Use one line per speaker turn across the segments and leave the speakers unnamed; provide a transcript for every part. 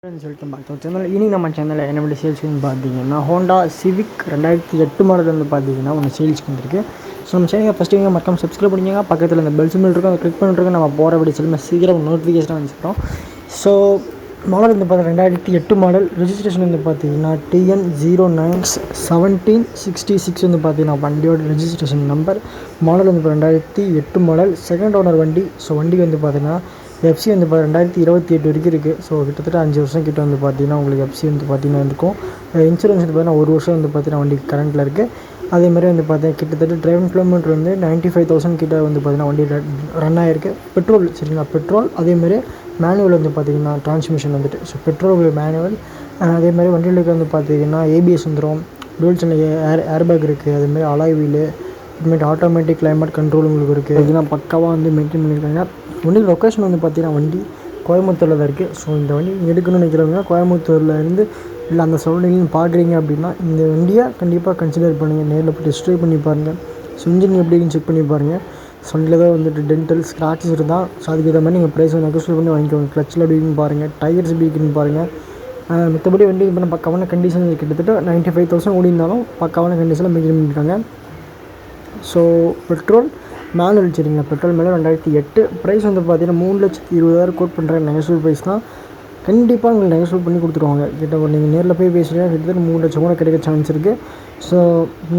Welcome back to channel. இனி நம்ம சேனலில் என்ன பண்ணி சேல்ஸ்னு பார்த்தீங்கன்னா ஹோண்டா சிவிக் 2008 மாடல் வந்து பார்த்தீங்கன்னா ஒன்று சேல்ஸ்க்கு வந்துருக்கு. ஸோ நம்ம சேனலை ஃபஸ்ட்டு மறக்காம சப்ஸ்கிரைப் பண்ணிக்கோங்க. பக்கத்தில் இந்த பெல் சிம்பிள் இருக்கும், அதை கிளிக் பண்ணிட்டு நம்ம போகிற வீடியோ சொல்லுங்கள் சீக்கிரம் நோட்டிஃபிகேஷனாக வந்துருக்கோம். ஸோ மாடல் வந்து பார்த்தீங்கன்னா 2008 மாடல். ரெஜிஸ்ட்ரேஷன் வந்து பார்த்தீங்கன்னா TN091766 வந்து பார்த்தீங்கன்னா வண்டியோட ரெஜிஸ்ட்ரேஷன் நம்பர். மாடல் வந்து 2008 மாடல், செகண்ட் ஓனர் வண்டி. ஸோ வண்டி வந்து பார்த்தீங்கன்னா எஃப்சி வந்து 2028 வரைக்கும் இருக்குது. ஸோ கிட்டத்தட்ட 5 வருஷம் கிட்ட வந்து பார்த்தீங்கன்னா உங்களுக்கு எஃப்சி வந்து பார்த்தீங்கன்னா இருக்கும். இன்சூரன்ஸ் வந்து பார்த்தீங்கன்னா 1 வருஷம் வந்து பார்த்தீங்கன்னா வண்டி கரண்ட்டில் இருக்குது. அதேமாதிரி வந்து பார்த்தீங்கன்னா கிட்டத்தட்ட டிரைவிங் கிலோமீட்டர் வந்து 95,000 கிட்ட வந்து பார்த்தீங்கன்னா வண்டி ரன் ஆகிருக்கு. பெட்ரோல் சரிங்களா, பெட்ரோல். அதேமாதிரி மேனுவல் வந்து பார்த்தீங்கன்னா டிரான்ஸ்மிஷன் வந்துட்டு. So petrol manual. அதேமாதிரி வண்டிகளுக்கு வந்து பார்த்தீங்கன்னா ஏபிஎஸ் வந்துடும், டூல் சேனல் ஏர்பேக் இருக்குது. அதேமாதிரி அலாய் வீலு, இதுமாதிரி ஆட்டோமேட்டிக் கிளைமேட் கண்ட்ரோல் உங்களுக்கு இருக்குது. இதெல்லாம் பக்காவாக வந்து மெயின்டைன் பண்ணியிருக்காங்க. வண்டி லொக்கேஷன் வந்து பார்த்தீங்கன்னா வண்டி கோயம்புத்தூரில் தான் இருக்குது. ஸோ இந்த வண்டி எடுக்கணும்னு நினைக்கிறவங்க கோயம்புத்தூரில் இருந்து இல்லை அந்த சரௌண்டிங்னு பார்க்குறீங்க அப்படின்னா இந்த வண்டியை கண்டிப்பாக கன்சிடர் பண்ணுங்கள். நேரில் போய் டெஸ்ட் ட்ரைவ் பண்ணி பாருங்கள். ஸோ இன்ஜின் எப்படின்னு செக் பண்ணி பாருங்கள். ஸோ வண்டியில் தான் வந்துட்டு டென்டல் ஸ்க்ராச்சஸ் இருந்தால் ஸோ அதுக்கு மாதிரி நீங்கள் ப்ரைஸ் நெகோஷியேட் பண்ணி வாங்கிக்கோங்க. கிளச்சில் எப்படின்னு பாருங்கள், டயர்ஸ் எப்படி இருக்குன்னு பாருங்கள். மற்றபடி வண்டி இப்போ பக்காவான கண்டிஷன் கிட்டத்தட்ட 95,000 ஓடினாலும் பக்காவான கண்டிஷனில் மெயின்டைன் பண்ணியிருக்காங்க. ஸோ பெட்ரோல் மேனுவல் சரிங்களா, பெட்ரோல் மேலே 2008. ப்ரைஸ் வந்து பார்த்தீங்கன்னா 3,20,000 கோட் பண்ணுற நெகோஷியபிள் ப்ரைஸ் தான். கண்டிப்பாக உங்களுக்கு நெகோஷியபிள் பண்ணி கொடுத்துருவாங்க. கிட்ட நீங்கள் நேரில் போய் பேசுகிறீங்க கிட்டத்தட்ட 3 லட்சம் கூட கிடைக்க சான்ஸ் இருக்குது. ஸோ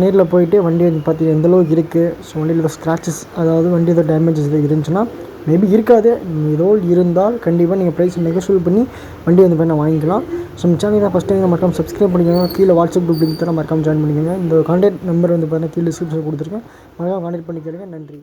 நேரில் போயிட்டு வண்டி வந்து பார்த்தீங்கன்னா எந்தளவுக்கு இருக்குது, ஸோ வண்டியில் ஸ்க்ராச்சஸ் அதாவது வண்டி ஏதோ டேமேஜஸ் எதாவது இருந்துச்சுன்னா மேபி இருக்காது, ஏதோ இருந்தால் கண்டிப்பாக நீங்கள் ப்ரைஸ் நெகோஷியபிள் பண்ணி வண்டி வந்து பண்ண வாங்கிக்கலாம். ஸோ நம்ம சேனல் தான் ஃபஸ்ட் டைம் மறக்காம சப்ஸ்கிரைப் பண்ணிக்கோங்க. கீழே வாட்ஸ்அப் குரூப் லிங்க் தர மறக்காம ஜாயின் பண்ணிக்கோங்க. இந்த கான்டாக்ட் நம்பர் வந்து பார்த்தீங்கன்னா கீழே டிஸ்கிரிப்ஷனில் கொடுத்துருக்கேன். மறக்காம கான்டாக்ட் பண்ணி கேளுங்க. நன்றி.